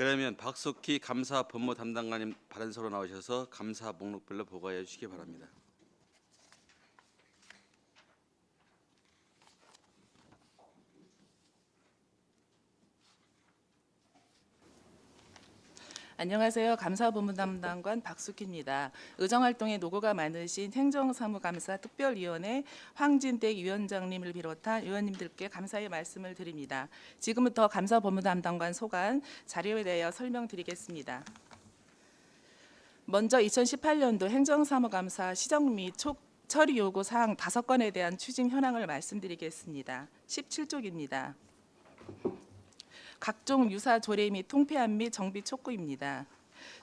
그러면 박석희 감사 법무 담당관님 발언서로 나오셔서 감사 목록별로 보고해 주시기 바랍니다. 안녕하세요. 감사본부 담당관 박숙희입니다. 의정활동에 노고가 많으신 행정사무감사 특별위원회 황진택 위원장님을 비롯한 의원님들께 감사의 말씀을 드립니다. 지금부터 감사본부 담당관 소관 자료에 대하여 설명드리겠습니다. 먼저 2018년도 행정사무감사 시정 및 처리 요구 사항 5건에 대한 추진 현황을 말씀드리겠습니다. 17쪽입니다. 각종 유사 조례 및 통폐합 및 정비 촉구입니다.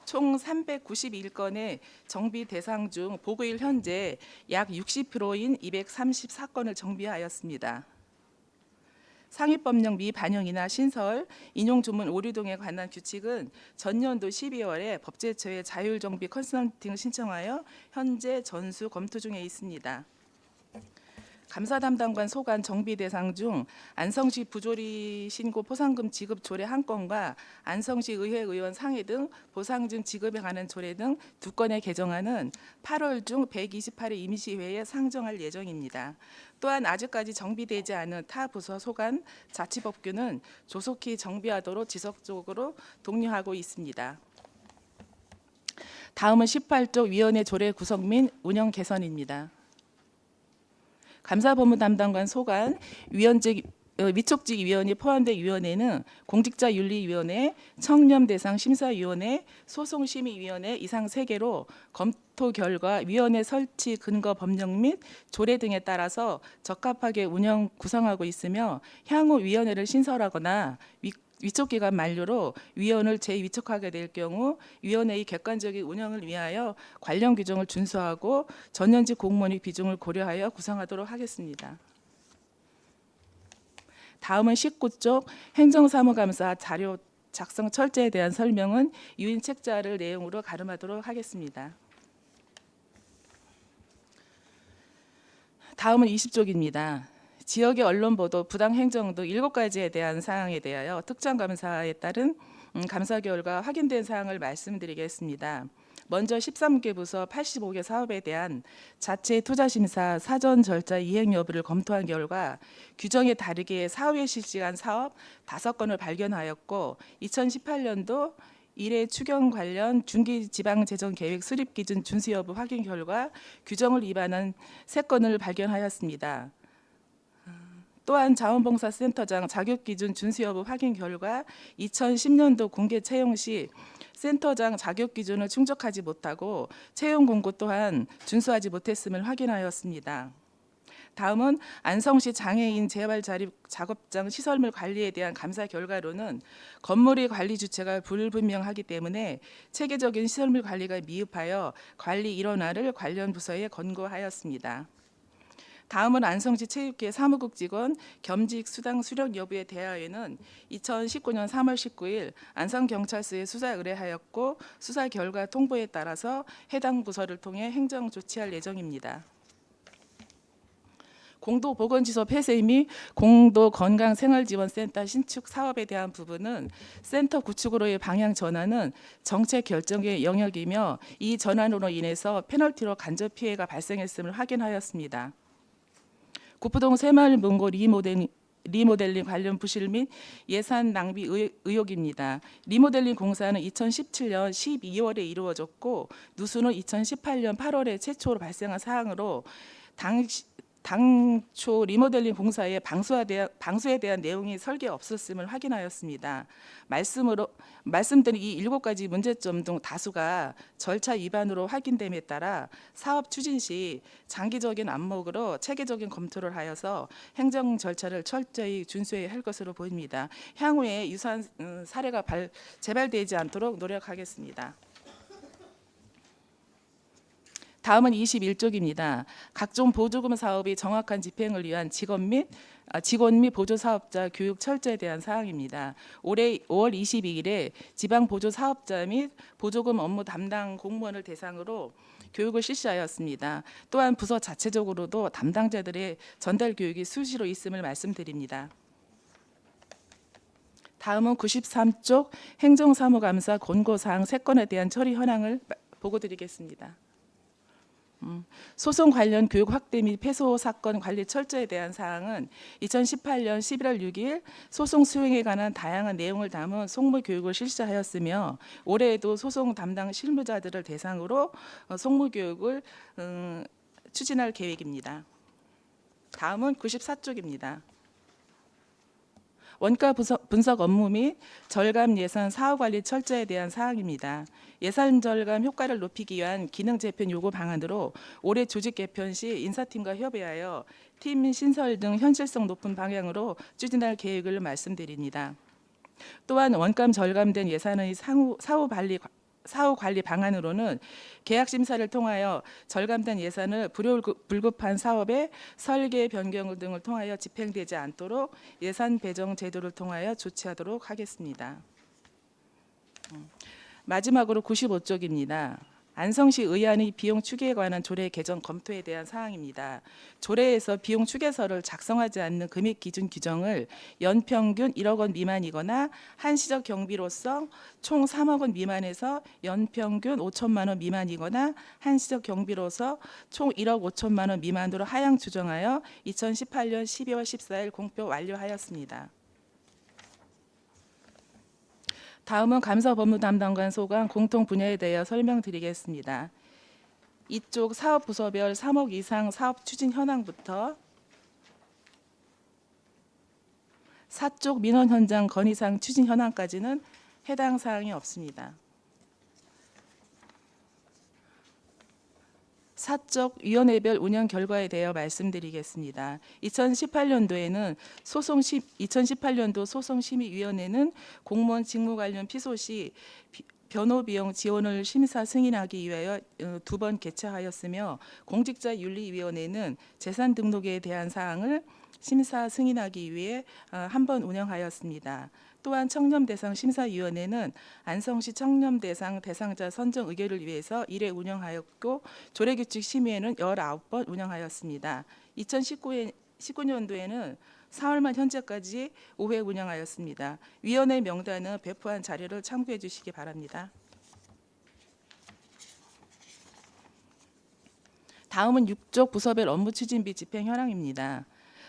총 391건의 정비 대상 중 보고일 현재 약 60%인 234건을 정비하였습니다. 상위법령 미반영이나 신설, 인용조문 오류 등에 관한 규칙은 전년도 12월에 법제처에 자율정비 컨설팅 신청하여 현재 전수 검토 중에 있습니다. 감사 담당관 소관 정비 대상 중 안성시 부조리 신고 포상금 지급 조례 1건과 안성시 의회 의원 상해 등 보상금 지급에 관한 조례 등 2건의 개정안은 8월 중 128회 임시회에 상정할 예정입니다. 또한 아직까지 정비되지 않은 타 부서 소관 자치법규는 조속히 정비하도록 지속적으로 독려하고 있습니다. 다음은 18쪽 위원회 조례 구성 및 운영 개선입니다. 감사법무 담당관 소관 위촉직 위원이 포함된 위원회는 공직자윤리위원회, 청렴대상심사위원회, 소송심의위원회 이상 3개로 검토 결과 위원회 설치 근거 법령 및 조례 등에 따라서 적합하게 운영 구성하고 있으며 향후 위원회를 신설하거나 위촉기간 만료로 위원을 재위촉하게 될 경우 위원회의 객관적인 운영을 위하여 관련 규정을 준수하고 전년직 공무원의 비중을 고려하여 구성하도록 하겠습니다. 다음은 19쪽 행정사무감사 자료 작성 철저에 대한 설명은 유인 책자를 내용으로 가름하도록 하겠습니다. 다음은 20쪽입니다. 지역의 언론 보도, 부당 행정 등 7가지에 대한 사항에 대하여 특정 감사에 따른 감사 결과 확인된 사항을 말씀드리겠습니다. 먼저 13개 부서 85개 사업에 대한 자체 투자심사 사전 절차 이행 여부를 검토한 결과 규정에 다르게 사후에 실시한 사업 5건을 발견하였고 2018년도 1회 추경 관련 중기지방재정계획 수립기준 준수 여부 확인 결과 규정을 위반한 3건을 발견하였습니다. 또한 자원봉사센터장 자격기준 준수 여부 확인 결과 2010년도 공개 채용 시 센터장 자격기준을 충족하지 못하고 채용 공고 또한 준수하지 못했음을 확인하였습니다. 다음은 안성시 장애인 재활 자립 작업장 시설물 관리에 대한 감사 결과로는 건물의 관리 주체가 불분명하기 때문에 체계적인 시설물 관리가 미흡하여 관리 일원화를 관련 부서에 권고하였습니다. 다음은 안성시 체육회 사무국 직원 겸직 수당 수령 여부에 대하여는 2019년 3월 19일 안성경찰서에 수사 의뢰하였고 수사 결과 통보에 따라서 해당 부서를 통해 행정 조치할 예정입니다. 공도보건지소 폐쇄 및 공도건강생활지원센터 신축 사업에 대한 부분은 센터 구축으로의 방향 전환은 정책 결정의 영역이며 이 전환으로 인해서 페널티로 간접 피해가 발생했음을 확인하였습니다. 구포동 새마을 문고 리모델링 관련 부실 및 예산 낭비 의혹입니다. 리모델링 공사는 2017년 12월에 이루어졌고 누수는 2018년 8월에 최초로 발생한 사항으로 당초 리모델링 공사에 방수에 대한 내용이 설계 없었음을 확인하였습니다. 말씀드린 이 7가지 문제점 등 다수가 절차 위반으로 확인됨에 따라 사업 추진 시 장기적인 안목으로 체계적인 검토를 하여서 행정 절차를 철저히 준수해야 할 것으로 보입니다. 향후에 유사한 사례가 재발되지 않도록 노력하겠습니다. 다음은 21쪽입니다. 각종 보조금 사업의 정확한 집행을 위한 직원 및 보조사업자 교육 철저에 대한 사항입니다. 올해 5월 22일에 지방보조사업자 및 보조금 업무 담당 공무원을 대상으로 교육을 실시하였습니다. 또한 부서 자체적으로도 담당자들의 전달 교육이 수시로 있음을 말씀드립니다. 다음은 93쪽 행정사무감사 권고사항 3건에 대한 처리 현황을 보고드리겠습니다. 소송 관련 교육 확대 및 패소 사건 관리 철저에 대한 사항은 2018년 11월 6일 소송 수행에 관한 다양한 내용을 담은 송무 교육을 실시하였으며 올해에도 소송 담당 실무자들을 대상으로 송무 교육을 추진할 계획입니다. 다음은 94쪽입니다. 원가 분석 업무 및 절감 예산 사후 관리 철저에 대한 사항입니다. 예산 절감 효과를 높이기 위한 기능 재편 요구 방안으로 올해 조직 개편 시 인사팀과 협의하여 팀 신설 등 현실성 높은 방향으로 추진할 계획을 말씀드립니다. 또한 원가 절감된 예산의 사후 관리 방안으로는 계약 심사를 통하여 절감된 예산을 불급한 사업의 설계 변경 등을 통하여 집행되지 않도록 예산 배정 제도를 통하여 조치하도록 하겠습니다. 마지막으로 95쪽입니다. 안성시 의안의 비용 추계에 관한 조례 개정 검토에 대한 사항입니다. 조례에서 비용 추계서를 작성하지 않는 금액 기준 규정을 연평균 1억 원 미만이거나 한시적 경비로서 총 3억 원 미만에서 연평균 5천만 원 미만이거나 한시적 경비로서 총 1억 5천만 원 미만으로 하향 조정하여 2018년 12월 14일 공표 완료하였습니다. 다음은 감사 법무 담당관 소관 공통 분야에 대하여 설명드리겠습니다. 이쪽 사업 부서별 3억 이상 사업 추진 현황부터 4쪽 민원 현장 건의사항 추진 현황까지는 해당 사항이 없습니다. 사적 위원회별 운영 결과에 대해 말씀드리겠습니다. 2018년도에는 2018년도 소송심의위원회는 공무원 직무 관련 피소 시 변호 비용 지원을 심사 승인하기 위하여 2번 개최하였으며 공직자윤리위원회는 재산 등록에 대한 사항을 심사 승인하기 위해 1번 운영하였습니다. 또한 청렴대상 심사위원회는 안성시 청렴대상 대상자 선정 의결을 위해서 1회 운영하였고 조례규칙 심의회는 19번 운영하였습니다. 2019년도에는 4월 말 현재까지 5회 운영하였습니다. 위원회 명단은 배포한 자료를 참고해 주시기 바랍니다. 다음은 6쪽 부서별 업무 추진비 집행 현황입니다.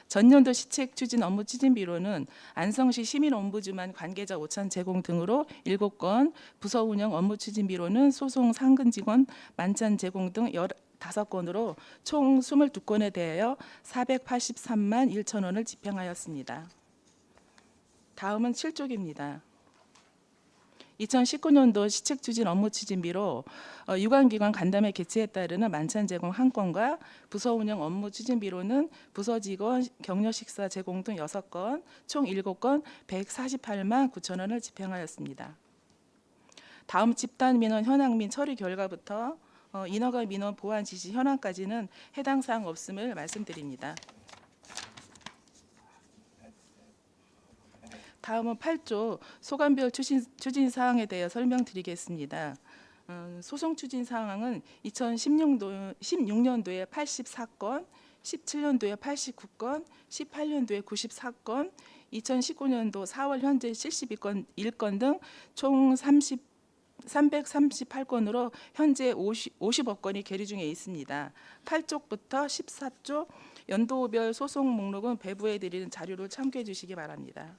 전년도 시책 추진 업무 추진비로는 안성시 시민옴부즈만 관계자 오찬 제공 등으로 7건, 부서 운영 업무 추진비로는 소송 상근 직원 만찬 제공 등 15건으로 총 22건에 대하여 483만 1천 원을 집행하였습니다. 다음은 7쪽입니다. 2019년도 시책 추진 업무 추진비로 유관기관 간담회 개최에 따르는 만찬 제공 1건과 부서 운영 업무 추진비로는 부서 직원 격려 식사 제공 등 6건, 총 7건 148만 9천 원을 집행하였습니다. 다음 집단 민원 현황 및 처리 결과부터 인허가 민원 보완 지시 현황까지는 해당 사항 없음을 말씀드립니다. 다음은 8조 소관별 추진 사항에 대해 설명드리겠습니다. 소송 추진 사항은 2016년도에 84건, 17년도에 89건, 18년도에 94건, 2019년도 4월 현재 72건 등 총 338건으로 현재 50억 건이 계류 중에 있습니다. 8쪽부터 14쪽 연도별 소송 목록은 배부해 드리는 자료를 참고해 주시기 바랍니다.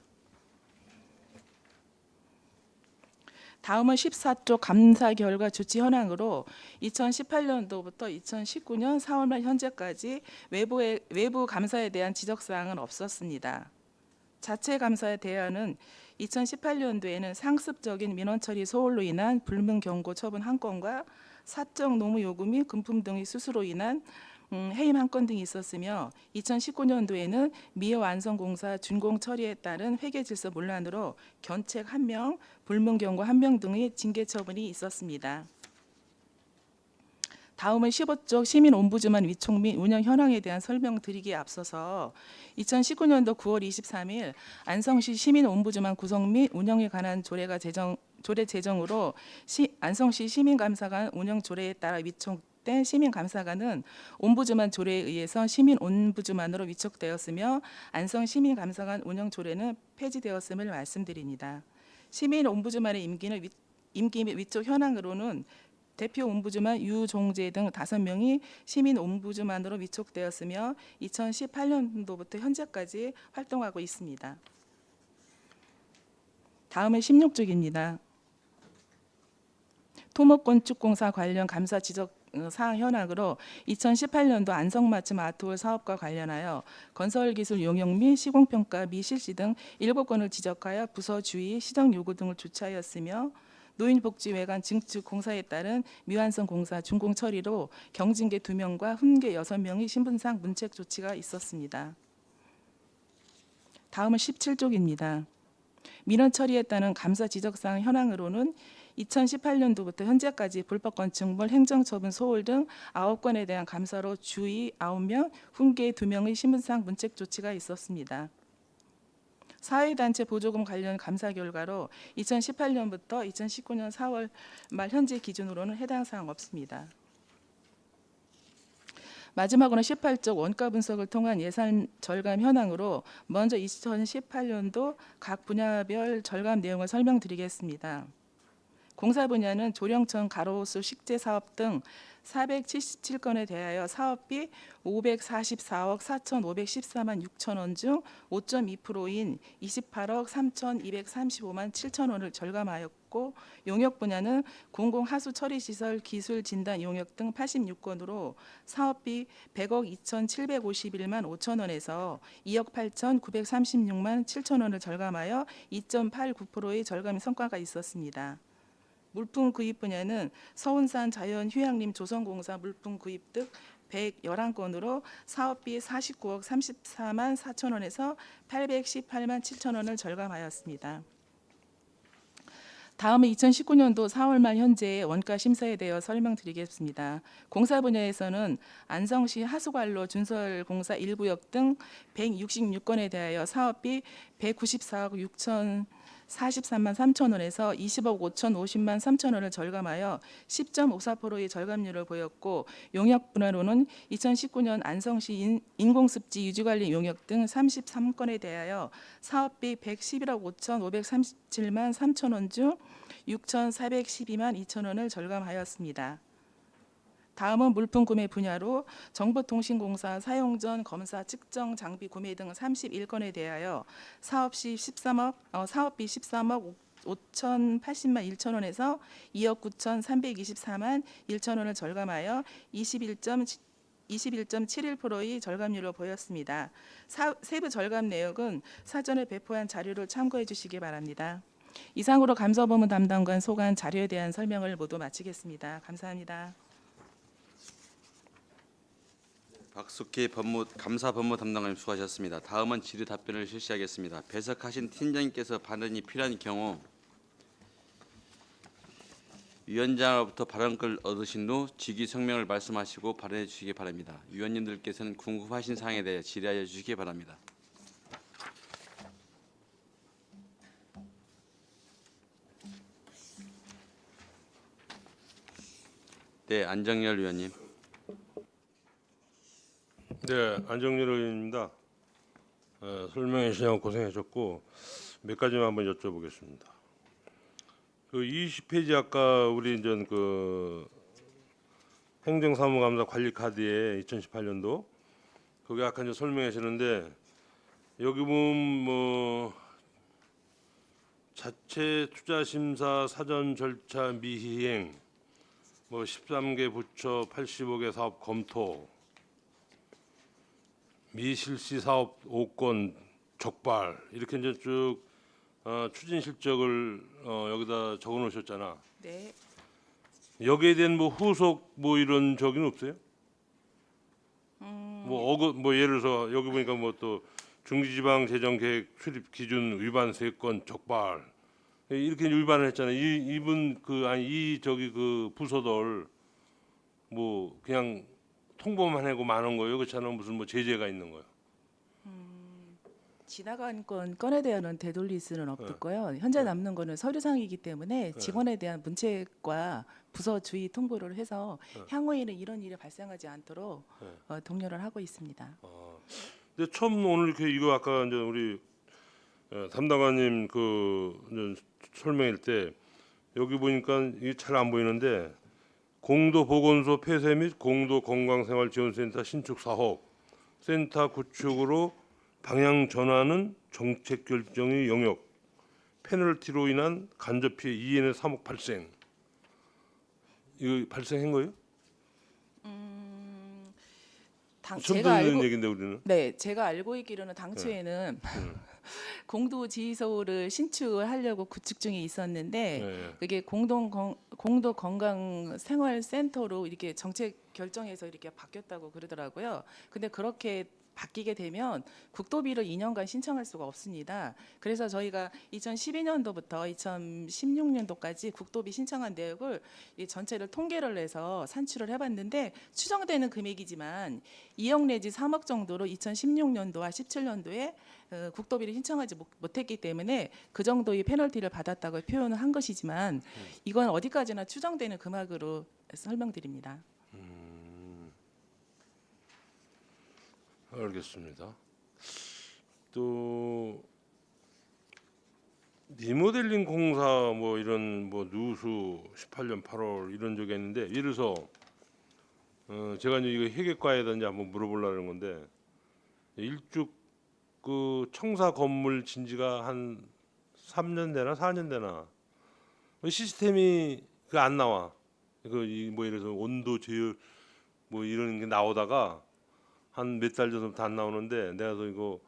다음은 14쪽 감사 결과 조치 현황으로 2018년도부터 2019년 4월 말 현재까지 외부 감사에 대한 지적사항은 없었습니다. 자체 감사에 대하여는 2018년도에는 상습적인 민원 처리 소홀로 인한 불능 경고 처분 1건과 사적 노무 요구 및 금품 등의 수수로 인한 해임 1건 등이 있었으며 2019년도에는 미완성공사 준공 처리에 따른 회계질서 문란으로 견책 1명, 불능 경고 1명 등의 징계 처분이 있었습니다. 다음은 15쪽 시민옴부즈만 위촉 및 운영 현황에 대한 설명드리기에 앞서서 2019년도 9월 23일 안성시 시민옴부즈만 구성 및 운영에 관한 조례 제정으로 안성시 시민감사관 운영 조례에 따라 위촉 위촉된 시민감사관은 옴부즈만 조례에 의해서 시민옴부즈만으로 위촉되었으며 안성 시민감사관 운영 조례는 폐지되었음을 말씀드립니다. 시민옴부즈만의 임기 및 위촉 현황으로는 대표 옴부즈만 유종재 등 5명이 시민 옴부즈만으로 위촉되었으며 2018년도부터 현재까지 활동하고 있습니다. 다음은 16쪽입니다. 토목건축공사 관련 감사 지적 사항 현황으로 2018년도 안성맞춤 아트홀 사업과 관련하여 건설기술 용역 및 시공평가 미실시 등 7건을 지적하여 부서 주의, 시정 요구 등을 조치하였으며 노인복지회관 증축 공사에 따른 미완성 공사 준공 처리로 경징계 2명과 훈계 6명의 신분상 문책 조치가 있었습니다. 다음은 17쪽입니다. 민원 처리에 따른 감사 지적사항 현황으로는 2018년도부터 현재까지 불법 건축물 행정처분 소홀 등 9건에 대한 감사로 주의 9명, 훈계 2명의 신분상 문책 조치가 있었습니다. 사회단체 보조금 관련 감사 결과로 2018년부터 2019년 4월 말 현재 기준으로는 해당 사항 없습니다. 마지막으로 18쪽 원가 분석을 통한 예산 절감 현황으로 먼저 2018년도 각 분야별 절감 내용을 설명드리겠습니다. 공사 분야는 조령청 가로수 식재 사업 등 477건에 대하여 사업비 544억 4,514만 6천 원 중 5.2%인 28억 3,235만 7천 원을 절감하였고, 용역 분야는 공공하수 처리시설 기술 진단 용역 등 86건으로 사업비 100억 2,751만 5천 원에서 2억 8,936만 7천 원을 절감하여 2.89%의 절감 성과가 있었습니다. 물품 구입 분야는 서운산 자연휴양림 조성공사 물품 구입 등 111건으로 사업비 49억 34만 4천 원에서 818만 7천 원을 절감하였습니다. 다음은 2019년도 4월 말 현재의 원가 심사에 대해 설명드리겠습니다. 공사 분야에서는 안성시 하수관로 준설공사 1구역 등 166건에 대하여 사업비 194억 6천 43만 3천 원에서 20억 5천 50만 3천 원을 절감하여 10.54%의 절감률을 보였고, 용역 분야로는 2019년 안성시 인공습지 유지관리 용역 등 33건에 대하여 사업비 111억 5천 537만 3천 원 중 6,412만 2천 원을 절감하였습니다. 다음은 물품 구매 분야로 정보통신공사 사용전 검사 측정 장비 구매 등 31건에 대하여 사업비 13억 5,080만 1천 원에서 2억 9,324만 1천 원을 절감하여 21.71%의 절감률을 보였습니다. 세부 절감 내역은 사전에 배포한 자료를 참고해 주시기 바랍니다. 이상으로 감사본부 담당관 소관 자료에 대한 설명을 모두 마치겠습니다. 감사합니다. 박숙희 감사 법무 담당관님 수고하셨습니다. 다음은 질의 답변을 실시하겠습니다. 배석하신 팀장님께서 발언이 필요한 경우 위원장으로부터 발언권을 얻으신 후 직위 성명을 말씀하시고 발언해 주시기 바랍니다. 위원님들께서는 궁금하신 사항에 대해 질의하여 주시기 바랍니다. 네, 안정열 위원님. 네, 안정열 의원입니다. 설명해 주시냐고 고생하셨고 몇 가지만 한번 여쭤보겠습니다. 그 20페이지 아까 우리 이제 그 행정사무감사 관리 카드에 2018년도 거기 아까 이제 설명하시는데 여기 보면 뭐 자체 투자 심사 사전 절차 미희행 뭐 13개 부처 85개 사업 검토 미실시 사업 5건 적발 이렇게 이제 쭉 추진 실적을 여기다 적어 놓으셨잖아. 네. 여기에 대한 뭐 후속 뭐 이런 적은 없어요? 뭐 예를 들어서 여기 보니까 뭐 또 중지지방 재정 계획 수립 기준 위반 3건 적발 이렇게 위반을 했잖아요. 이분 이 부서들 뭐 그냥 통보만 하고 마는 거예요. 그렇잖아요. 무슨 뭐 제재가 있는 거예요. 지나간 건에 대한 되돌릴 수는 없고요. 현재 남는 거는 서류상이기 때문에 직원에 대한 문책과 부서 주의 통보를 해서 향후에는 이런 일이 발생하지 않도록 독려를 하고 있습니다. 근데 처음 오늘 이렇게 이거 아까 이제 우리 담당관님 그 이제 설명일 때 여기 보니까 이게 잘 안 보이는데 공도 보건소 폐쇄 및 공도 건강생활지원센터 신축 사업 센터 구축으로 방향 전환은 정책 결정의 영역 페널티로 인한 간접 피해 2엔의 3억 발생. 이거 발생한 거예요? 처음 제가 듣는 알고 얘기인데 우리는. 네, 제가 알고 있기로는 당초에는 공도 지휘소를 신축을 하려고 구축 중에 있었는데 네. 그게 공도 건강 생활 센터로 이렇게 정책 결정해서 이렇게 바뀌었다고 그러더라고요. 근데 그렇게 바뀌게 되면 국도비를 2년간 신청할 수가 없습니다. 그래서 저희가 2012년도부터 2016년도까지 국도비 신청한 내역을 이 전체를 통계를 내서 산출을 해봤는데 추정되는 금액이지만 2억 내지 3억 정도로 2016년도와 17년도에 국도비를 신청하지 못했기 때문에 그 정도의 페널티를 받았다고 표현을 한 것이지만 이건 어디까지나 추정되는 금액으로 설명드립니다. 알겠습니다. 또 리모델링 공사 뭐 이런 뭐 누수 18년 8월 이런 적이 있는데 예를 들어서 제가 이제 이거 회계과에다 이제 한번 물어보려는 건데 일축 그 청사 건물 진지가 한 3년 되나 4년 되나 시스템이 그 안 나와. 그뭐 예를 들어서 온도 제열 뭐 이런 게 나오다가 한 몇 달 전부터 안 나오는데 내가 또 이거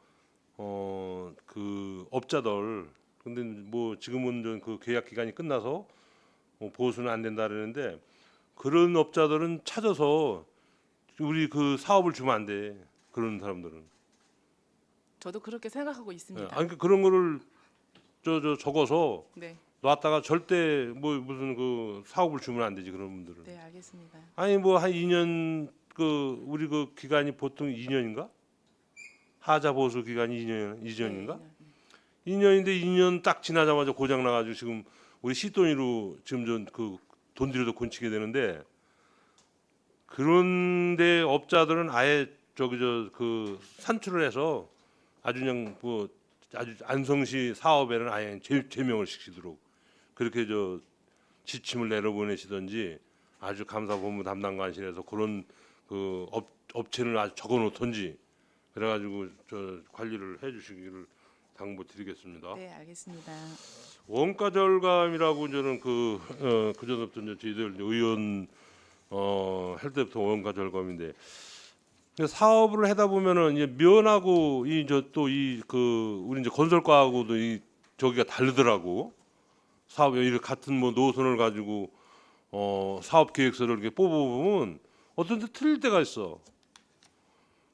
그 업자들 근데 뭐 지금은 좀 그 계약 기간이 끝나서 보수는 안 된다 그러는데 그런 업자들은 찾아서 우리 그 사업을 주면 안 돼. 그런 사람들은. 저도 그렇게 생각하고 있습니다. 아니 그러니까 그런 거를 저 적어서 네, 놨다가 절대 뭐 무슨 그 사업을 주면 안 되지 그런 분들은. 네 알겠습니다. 아니 뭐 한 2년 그 우리 그 기간이 보통 2년인가? 하자 보수 기간이 2년인가? 네, 2년인데 2년 딱 지나자마자 고장 나가지고 지금 우리 시돈으로 지금 돈 들여도 곤치게 되는데 그런데 업자들은 아예 그 산출을 해서 아주 그냥 뭐 아주 안성시 사업에는 아예 제명을 시키도록 그렇게 지침을 내려보내시던지 아주 감사본부 담당관실에서 그런 그 업체를 아주 적어놓던지 그래가지고 관리를 해주시기를 당부드리겠습니다. 네 알겠습니다. 원가 절감이라고 저는 그 전부터 이제 저희들 의원 할 때부터 원가 절감인데 사업을 하다 보면은 이제 면하고 우리 이제 건설과하고도 저기가 다르더라고. 사업 이 같은 뭐 노선을 가지고 사업 계획서를 이렇게 뽑아보면 어떤 데 틀릴 때가 있어.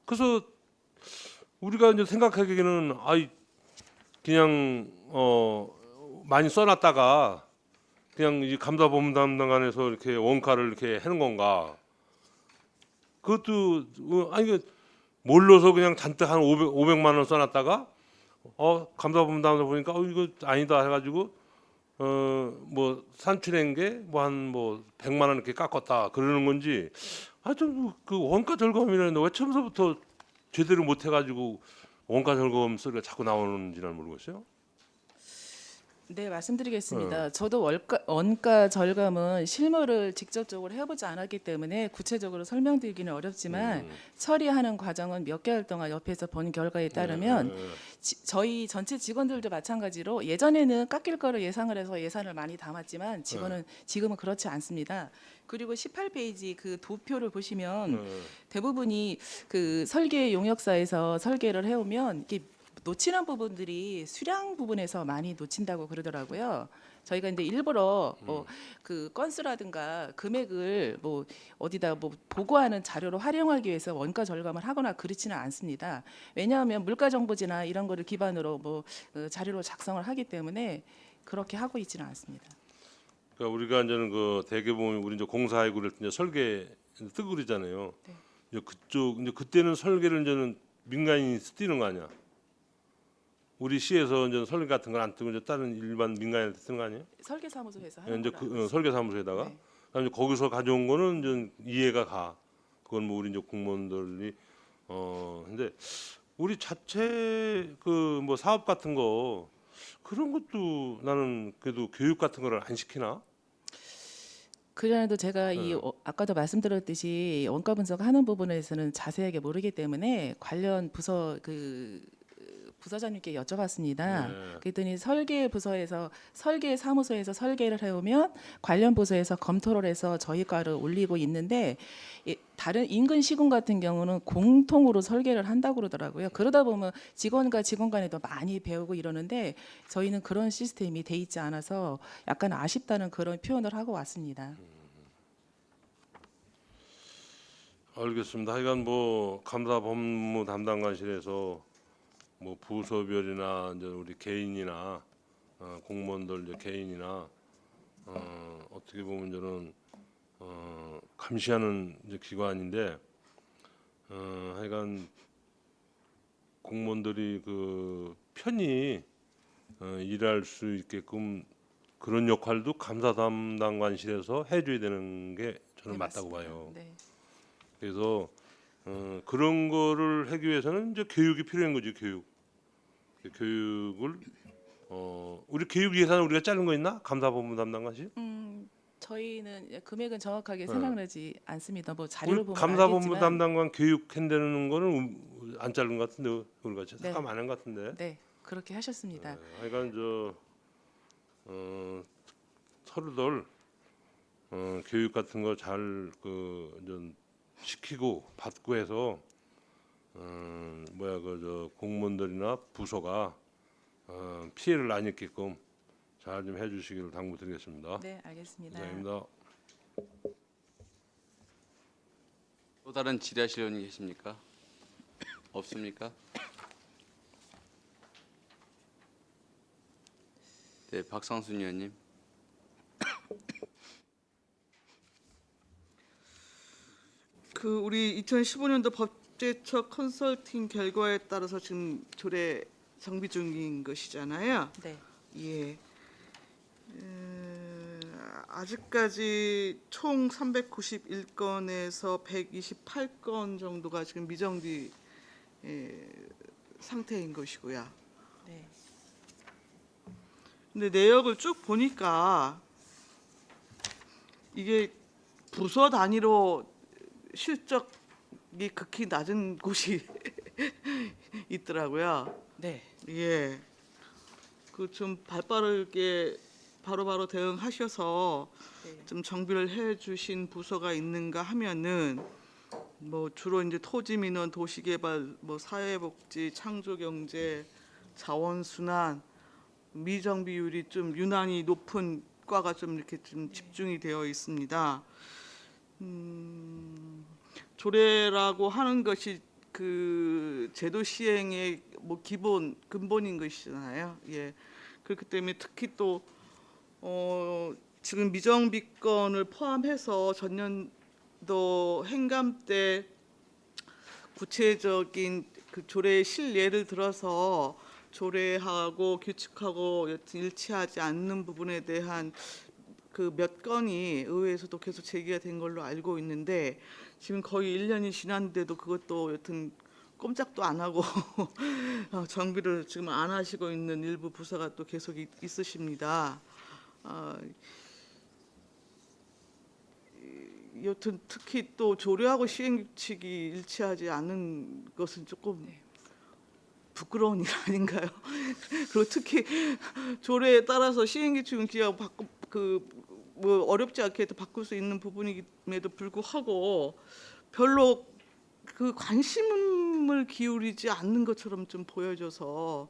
그래서 우리가 이제 생각하기에는 그냥 많이 써놨다가 그냥 이 감사본부 담당관에서 이렇게 원가를 이렇게 하는 건가? 그것도 몰라서 그냥 잔뜩 한 500만 원 써놨다가 감사본부 담당 보니까 이거 아니다 해가지고 뭐 산출한 게 뭐 한 100만 원 이렇게 깎았다 그러는 건지 좀 그 원가 절감이라는데 왜 처음서부터 제대로 못 해가지고 원가 절감 소리가 자꾸 나오는지는 모르겠어요. 네 말씀드리겠습니다. 저도 원가 절감은 실무를 직접적으로 해보지 않았기 때문에 구체적으로 설명드리기는 어렵지만 처리하는 과정은 몇 개월 동안 옆에서 본 결과에 따르면 저희 전체 직원들도 마찬가지로 예전에는 깎일 거를 예상을 해서 예산을 많이 담았지만 지금은 그렇지 않습니다. 그리고 18페이지 그 도표를 보시면 대부분이 그 설계 용역사에서 설계를 해오면 이게 놓치는 부분들이 수량 부분에서 많이 놓친다고 그러더라고요. 저희가 이제 일부러 그 건수라든가 금액을 뭐 어디다 뭐 보고하는 자료로 활용하기 위해서 원가 절감을 하거나 그렇지는 않습니다. 왜냐하면 물가정보지나 이런 거를 기반으로 뭐 자료로 작성을 하기 때문에 그렇게 하고 있지는 않습니다. 그러니까 우리가 이제는 그 대개 보면 우리 이제 공사하고 그럴 때 이제 설계 뜨고 그러잖아요. 네. 이제 그때는 설계를 이제는 민간인이 뛰는 거 아니야? 우리 시에서 이제 설계 같은 걸 안 뜨고 이제 다른 일반 민간인한테 쓰는 거 아니에요? 설계사무소에서 예, 하는 이제 걸로 알고 있습니다. 설계사무소에다가 네. 그다음에 거기서 가져온 거는 이제 이해가 가. 그건 뭐 우리 이제 공무원들이 근데 우리 자체 그 뭐 사업 같은 거 그런 것도 나는 그래도 교육 같은 거를 안 시키나? 그전에도 제가 네. 아까도 말씀드렸듯이 원가 분석하는 부분에서는 자세하게 모르기 때문에 관련 부서 부서장님께 여쭤봤습니다. 네. 그랬더니 설계 부서에서 설계 사무소에서 설계를 해오면 관련 부서에서 검토를 해서 저희 과를 올리고 있는데 다른 인근 시군 같은 경우는 공통으로 설계를 한다고 그러더라고요. 그러다 보면 직원과 직원 간에도 많이 배우고 이러는데 저희는 그런 시스템이 돼 있지 않아서 약간 아쉽다는 그런 표현을 하고 왔습니다. 알겠습니다. 하여간 뭐 감사 법무 담당관실에서 뭐 부서별이나 이제 우리 개인이나 공무원들 이제 개인이나 어떻게 보면 저는 감시하는 이제 기관인데 하여간 공무원들이 그 편히 일할 수 있게끔 그런 역할도 감사 담당관실에서 해줘야 되는 게 저는 네, 맞다고 맞습니다. 봐요. 네. 그래서 그런 거를 하기 위해서는 이제 교육이 필요한 거지. 교육을 우리 교육 예산 우리가 자른 거 있나? 감사본부 담당관실? 저희는 금액은 정확하게 네. 생각나지 않습니다. 뭐 우리 자료를 보면 감사본부 알겠지만 담당관 교육 한다는 거는 안 자른 것 같은데 우리가 네. 잠깐 안 한 것 같은데. 네 그렇게 하셨습니다. 하여간 서로들 교육 같은 거 잘 시키고 받고 해서 공무원들이나 부서가 피해를 안 입게끔 잘 좀 해주시기를 당부드리겠습니다. 네 알겠습니다. 감사합니다. 또 다른 질의하실 의원이 계십니까? 없습니까? 네, 박상순 의원님. 우리 2015년도 법제처 컨설팅 결과에 따라서 지금 조례 정비 중인 것이잖아요. 네. 예. 아직까지 총 391건에서 128건 정도가 지금 미정비 상태인 것이고요. 네. 근데 내역을 쭉 보니까 이게 부서 단위로 실적이 극히 낮은 곳이 있더라고요. 네. 예. 그 좀 발빠르게 바로바로 대응하셔서 네. 좀 정비를 해 주신 부서가 있는가 하면은 뭐 주로 이제 토지민원, 도시개발, 뭐 사회복지, 창조경제, 자원순환, 미정비율이 좀 유난히 높은 과가 좀 이렇게 좀 집중이 되어 있습니다. 조례라고 하는 것이 그 제도 시행의 뭐 근본인 것이잖아요. 예. 그렇기 때문에 특히 또 지금 미정비건을 포함해서 전년도 행감 때 구체적인 그 조례의 실예를 들어서 조례하고 규칙하고 여튼 일치하지 않는 부분에 대한 그 몇 건이 의회에서도 계속 제기가 된 걸로 알고 있는데 지금 거의 1년이 지났는데도 그것도 여튼 꼼짝도 안 하고 정비를 지금 안 하시고 있는 일부 부서가 또 계속 있으십니다. 여튼 특히 또 조례하고 시행규칙이 일치하지 않는 것은 조금 부끄러운 일 아닌가요? 그리고 특히 조례에 따라서 시행규칙은 그냥 뭐 어렵지 않게 바꿀 수 있는 부분임에도 불구하고 별로 그 관심을 기울이지 않는 것처럼 좀 보여져서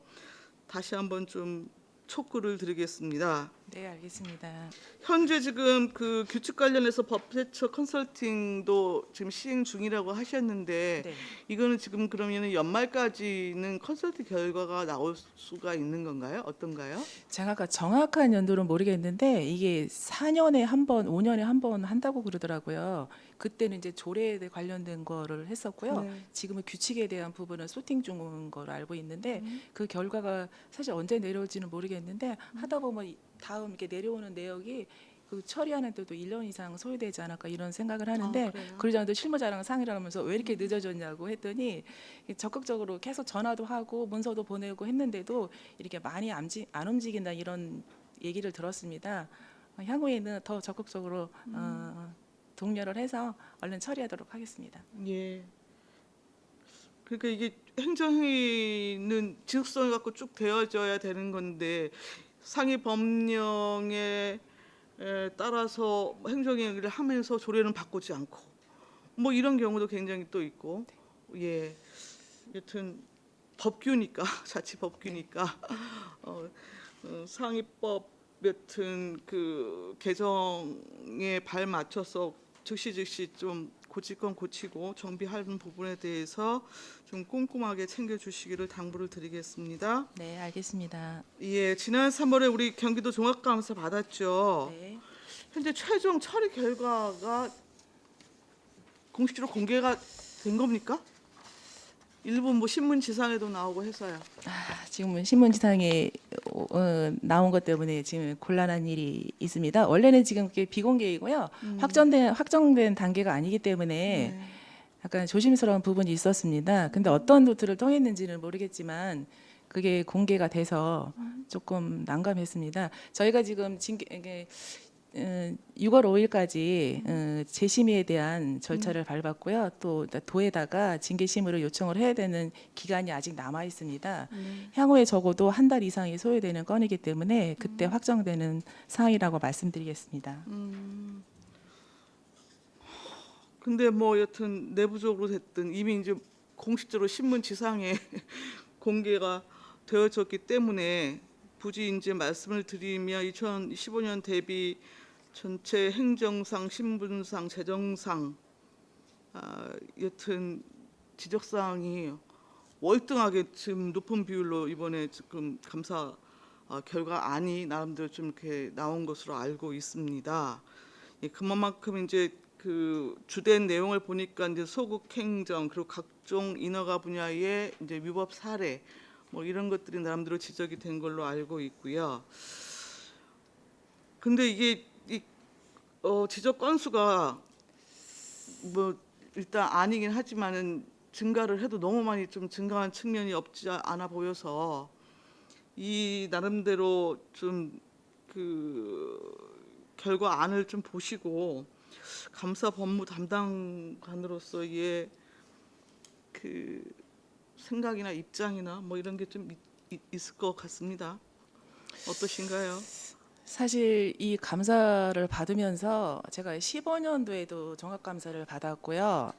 다시 한번 좀 촉구를 드리겠습니다. 네, 알겠습니다. 현재 지금 그 규칙 관련해서 법 제처 컨설팅도 지금 시행 중이라고 하셨는데 네. 이거는 지금 그러면은 연말까지는 컨설팅 결과가 나올 수가 있는 건가요? 어떤가요? 제가 아까 정확한 연도는 모르겠는데 이게 4년에 한 번, 5년에 한 번 한다고 그러더라고요. 그때는 이제 조례에 관련된 거를 했었고요. 네. 지금은 규칙에 대한 부분은 소팅 중인 걸로 알고 있는데 그 결과가 사실 언제 내려올지는 모르겠는데 하다 보면 다음 이렇게 내려오는 내역이 그 처리하는 데도 1년 이상 소요되지 않을까 이런 생각을 하는데 아, 그래요? 그러지 않아도 실무자랑 상의를 하면서 왜 이렇게 늦어졌냐고 했더니 적극적으로 계속 전화도 하고 문서도 보내고 했는데도 이렇게 많이 안 움직인다 이런 얘기를 들었습니다. 향후에는 더 적극적으로 독려를 해서 얼른 처리하도록 하겠습니다. 예. 그러니까 이게 행정행위는 지속성을 갖고 쭉 되어져야 되는 건데 상위 법령에 따라서 행정행위를 하면서 조례는 바꾸지 않고 뭐 이런 경우도 굉장히 또 있고 예 여튼 법규니까 자치법규니까 상위법 여튼 그 개정에 발맞춰서 즉시 좀 고칠 건 고치고 정비하는 부분에 대해서 좀 꼼꼼하게 챙겨주시기를 당부를 드리겠습니다. 네, 알겠습니다. 예, 지난 3월에 우리 경기도 종합감사 받았죠. 네. 현재 최종 처리 결과가 공식적으로 공개가 된 겁니까? 일부 뭐 신문 지상에도 나오고 해서요. 지금은 신문지상에 나온 것 때문에 지금 곤란한 일이 있습니다. 원래는 지금 그게 비공개이고요. 확정된 단계가 아니기 때문에 네. 약간 조심스러운 부분이 있었습니다. 근데 어떤 루트를 통했는지는 모르겠지만 그게 공개가 돼서 조금 난감했습니다. 저희가 지금 6월 5일까지 재심의에 대한 절차를 밟았고요. 또 도에다가 징계심의를 요청을 해야 되는 기간이 아직 남아 있습니다. 향후에 적어도 한 달 이상이 소요되는 건이기 때문에 그때 확정되는 사항이라고 말씀드리겠습니다. 근데 뭐 여튼 내부적으로 됐든 이미 이제 공식적으로 신문 지상에 공개가 되어졌기 때문에 굳이 이제 말씀을 드리면 2015년 대비 전체 행정상, 신분상, 재정상 여튼 지적사항이 월등하게 지금 높은 비율로 이번에 지금 감사 결과안이 나름대로 좀 이렇게 나온 것으로 알고 있습니다. 예, 그만큼 이제 그 주된 내용을 보니까 이제 소극 행정 그리고 각종 인허가 분야의 이제 위법 사례 뭐 이런 것들이 나름대로 지적이 된 걸로 알고 있고요. 근데 이게 지적 건수가 뭐 일단 아니긴 하지만은 증가를 해도 너무 많이 좀 증가한 측면이 없지 않아 보여서 이 나름대로 좀 그 결과안을 좀 보시고 감사 법무 담당관으로서의 그 생각이나 입장이나 뭐 이런 게 좀 있을 것 같습니다. 어떠신가요? 사실 이 감사를 받으면서 제가 15년도에도 종합감사를 받았고요.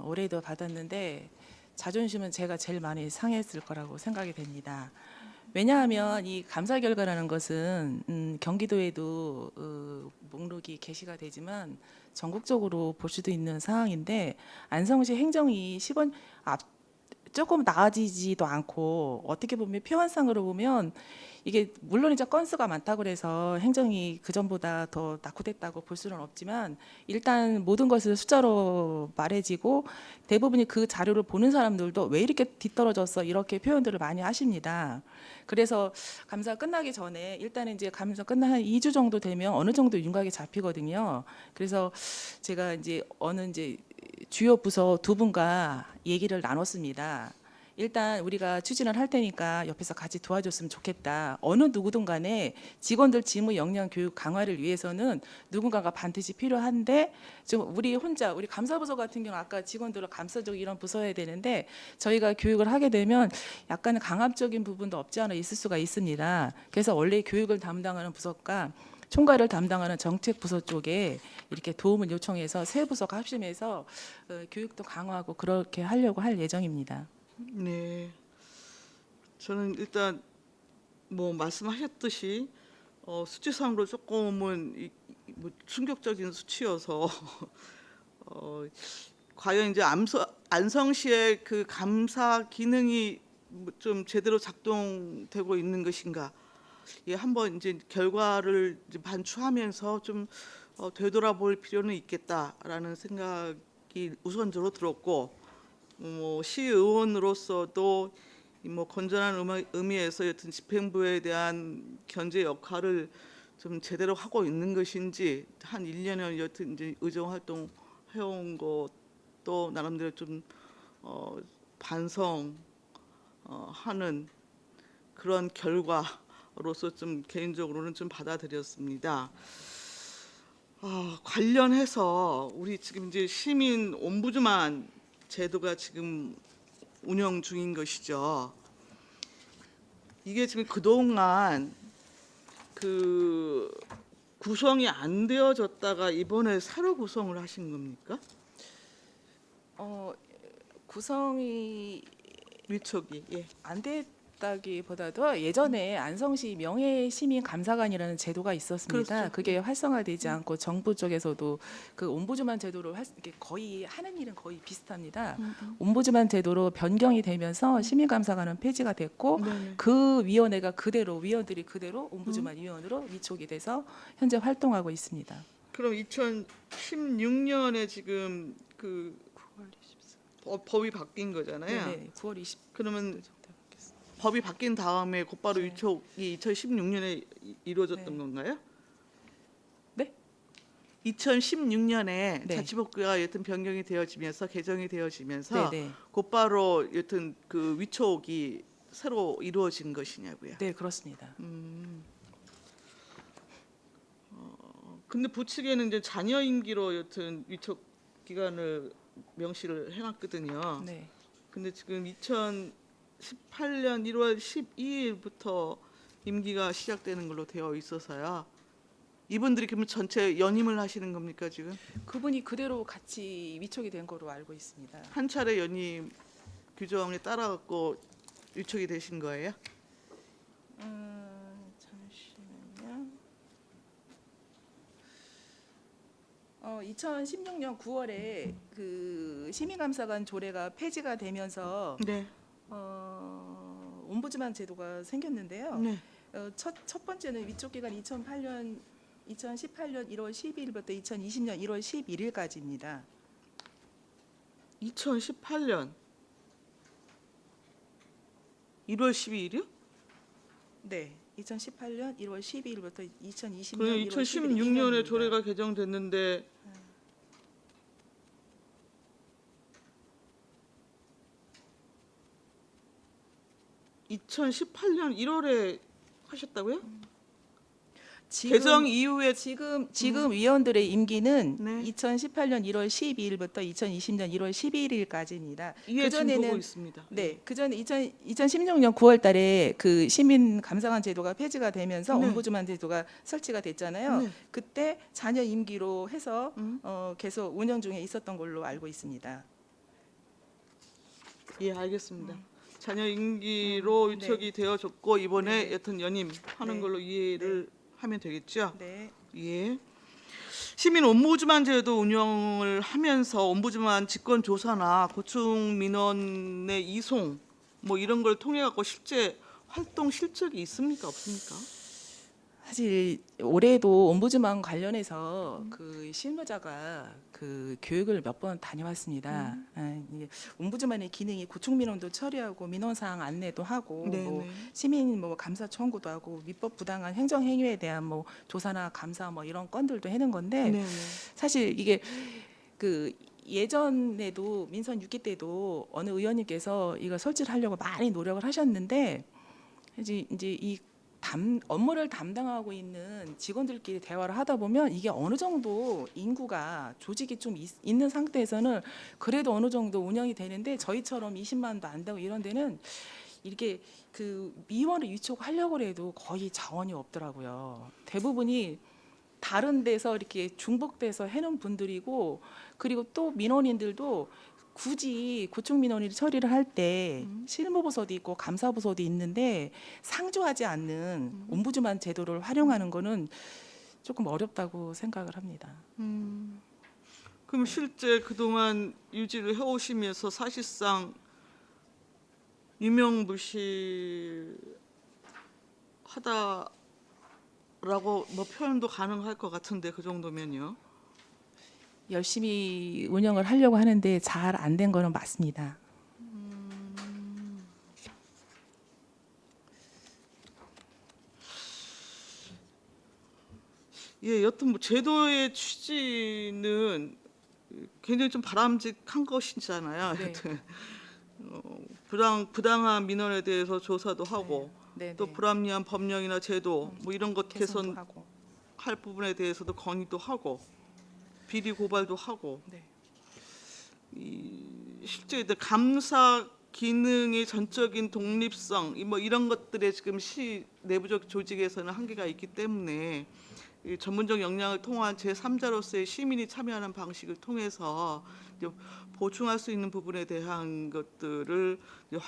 올해도 받았는데 자존심은 제가 제일 많이 상했을 거라고 생각이 됩니다. 왜냐하면 이 감사 결과라는 것은 경기도에도 목록이 게시가 되지만 전국적으로 볼 수도 있는 사항인데 안성시 행정이 조금 나아지지도 않고 어떻게 보면 표현상으로 보면 이게 물론 이제 건수가 많다고 그래서 행정이 그 전보다 더 낙후됐다고 볼 수는 없지만 일단 모든 것을 숫자로 말해지고 대부분이 그 자료를 보는 사람들도 왜 이렇게 뒤떨어졌어 이렇게 표현들을 많이 하십니다. 그래서 감사 끝나기 전에 일단은 이제 감사 끝나 한 2주 정도 되면 어느 정도 윤곽이 잡히거든요. 그래서 제가 이제 어느 이제 주요 부서 두 분과 얘기를 나눴습니다. 일단 우리가 추진을 할 테니까 옆에서 같이 도와줬으면 좋겠다. 어느 누구든 간에 직원들 직무 역량 교육 강화를 위해서는 누군가가 반드시 필요한데 지금 우리 감사부서 같은 경우 아까 직원들을 감사적 이런 부서여야 되는데 저희가 교육을 하게 되면 약간 강압적인 부분도 없지 않아 있을 수가 있습니다. 그래서 원래 교육을 담당하는 부서과 총괄을 담당하는 정책부서 쪽에 이렇게 도움을 요청해서 세 부서가 합심해서 교육도 강화하고 그렇게 하려고 할 예정입니다. 네, 저는 일단 뭐 말씀하셨듯이 수치상으로 조금은 뭐 충격적인 수치여서 과연 이제 안성시의 그 감사 기능이 뭐좀 제대로 작동되고 있는 것인가? 예, 한번 이제 결과를 이제 반추하면서 좀 되돌아볼 필요는 있겠다라는 생각이 우선적으로 들었고, 시의원으로서도 뭐 건전한 의미에서 여튼 집행부에 대한 견제 역할을 좀 제대로 하고 있는 것인지, 한 1년여 여튼 이제 의정 활동 해온 것도 나름대로 좀 반성하는 그런 결과로서 좀 개인적으로는 좀 받아들였습니다. 관련해서 우리 지금 이제 시민 옴부드만 제도가 지금 운영 중인 것이죠. 이게 지금 그동안 그 구성이 안 되어졌다가 이번에 새로 구성을 하신 겁니까? 구성이 위촉이. 예. 안 됐다기보다도 예전에 안성시 명예시민감사관이라는 제도가 있었습니다. 그렇죠. 그게 활성화되지 않고 정부 쪽에서도 그 옴부즈만 제도로 이게 거의 하는 일은 거의 비슷합니다. 옴부즈만 제도로 변경이 되면서 시민감사관은 폐지가 됐고 네네. 그 위원회가 그대로 위원들이 그대로 옴부즈만 위원으로 위촉이 돼서 현재 활동하고 있습니다. 그럼 2016년에 지금 그 법이 바뀐 거잖아요. 네, 9월 20. 그러면 법이 바뀐 다음에 곧바로 네. 위촉이 2016년에 이루어졌던 네. 건가요? 네? 2016년에 네. 자치법규가 여튼 변경이 되어지면서 개정이 되어지면서 네, 네. 곧바로 여튼 그 위촉이 새로 이루어진 것이냐고요. 네, 그렇습니다. 근데 부측에는 이제 자녀 임기로 여튼 위촉 기간을 명시를 해놨거든요. 네. 근데 지금 2018년 1월 12일부터 임기가 시작되는 걸로 되어 있어서요. 이분들이 그러면 전체 연임을 하시는 겁니까 지금? 그분이 그대로 같이 위촉이 된 거로 알고 있습니다. 한 차례 연임 규정에 따라 갖고 위촉이 되신 거예요? 잠시만요. 2016년 9월에 그 시민감사관 조례가 폐지가 되면서 네. 옴부즈만 제도가 생겼는데요. 네. 첫 번째는 위촉 기간 2018년 1월 12일부터 2020년 1월 11일까지입니다. 2018년 1월 12일이요? 네. 2018년 1월 12일부터 2020년 그럼 1월 11일 2016년에 조례가 개정됐는데 2018년 1월에 하셨다고요? 개정 이후에 지금 위원들의 임기는 네. 2018년 1월 12일부터 2020년 1월 11일까지입니다. 이해 지금 보고 있습니다. 네, 그 전에 2016년 9월달에 그 시민 감사관 제도가 폐지가 되면서 네. 옴부즈만 제도가 설치가 됐잖아요. 네. 그때 자녀 임기로 해서 음. 계속 운영 중에 있었던 걸로 알고 있습니다. 예, 알겠습니다. 자녀 임기로 네. 위촉이 되어졌고 이번에 네. 여튼 연임하는 네. 걸로 이해를 하면 되겠죠? 네. 예. 시민 옴부즈만 제도 운영을 하면서 옴부즈만 직권 조사나 고충 민원의 이송 뭐 이런 걸 통해 갖고 실제 활동 실적이 있습니까 없습니까? 사실 올해도 옴부즈만 관련해서 그 실무자가 그 교육을 몇 번 다녀왔습니다. 이게 옴부즈만의 기능이 고충 민원도 처리하고 민원 사항 안내도 하고 뭐 시민 뭐 감사 청구도 하고 위법 부당한 행정 행위에 대한 뭐 조사나 감사 뭐 이런 건들도 해는 건데 네. 사실 이게 그 예전에도 민선 6기 때도 어느 의원님께서 이거 설치를 하려고 많이 노력을 하셨는데 이제 이 업무를 담당하고 있는 직원들끼리 대화를 하다 보면 이게 어느 정도 인구가 조직이 좀 있는 상태에서는 그래도 어느 정도 운영이 되는데 저희처럼 20만도 안 되고 이런 데는 이렇게 그 미원을 위촉하려고 해도 거의 자원이 없더라고요. 대부분이 다른 데서 이렇게 중복돼서 해놓은 분들이고 그리고 또 민원인들도 굳이 고충민원을 처리를 할 때 실무부서도 있고 감사부서도 있는데 상주하지 않는 옴부즈만 제도를 활용하는 거는 조금 어렵다고 생각을 합니다. 그럼 실제 그동안 유지를 해오시면서 사실상 유명무실하다라고 뭐 표현도 가능할 것 같은데 그 정도면요. 열심히 운영을 하려고 하는데 잘 안 된 거는 맞습니다. 예, 여튼 뭐 제도의 취지는 굉장히 좀 바람직한 것이잖아요. 네. 여튼 부당한 민원에 대해서 조사도 하고 네, 또 불합리한 법령이나 제도 뭐 이런 것 개선도 하고. 개선할 부분에 대해서도 건의도 하고 비리 고발도 하고 네. 실제 이제 감사 기능의 전적인 독립성 뭐 이런 것들에 지금 시 내부적 조직에서는 한계가 있기 때문에 이 전문적 역량을 통한 제3자로서의 시민이 참여하는 방식을 통해서 이제 보충할 수 있는 부분에 대한 것들을 이제